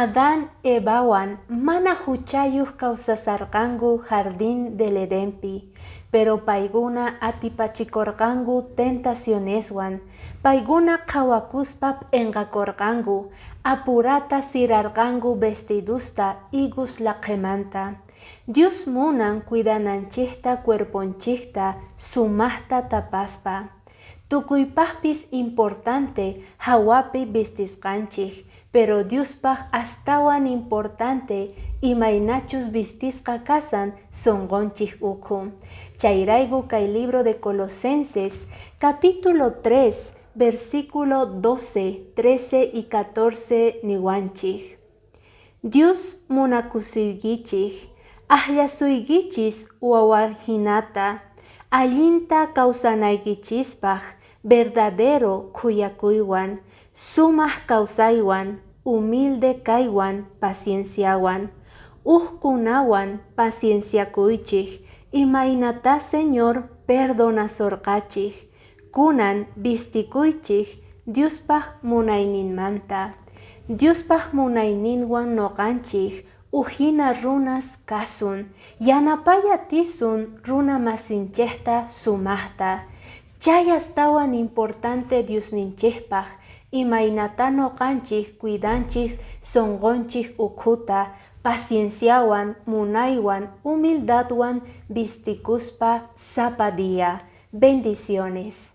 Adán Evawan mana huchayuq kawsasarqanku jardín del Edenpi, pero payguna atipachikorqanku tentacioneswan, payguna qhawakuspap enqakorqanku, apurata sirarqanku vestidusta igus laqemanta. Dios munan cuidananchikta cuerponchikta sumaqta tapaspa. Tukuypaqpis importante hawapi vistisqanchik, pero Diospaq astawan importante imaynachus vistisqa kasan sonqonchik ukhu. Chayrayku kay libro de Colosenses, capítulo 3, versículo 12, 13 y 14 niwanchik. Dios munakusuygichik, ahllasuygichis wawahinata, allinta kawsanaykichispaq verdadero kuyakuywan, sumaq kawsaywan, humilde kaywan, pacienciawan, uhkunawan pacienciakuychik, imaynata Señor perdonasorqachik, kunan vistikuychik Diospaq munayninmanta. Diospaq munayninwan noqanchik uhina runas kasun, yanapaya tisun runa masinchikta sumaqta. Chay astawan importante Diosninchikpaq imaynata noqanchik cuidanchik sonqonchik ukhuta, pacienciawan, munaywan, humildadwan vistikuspa sapa día. Bendiciones.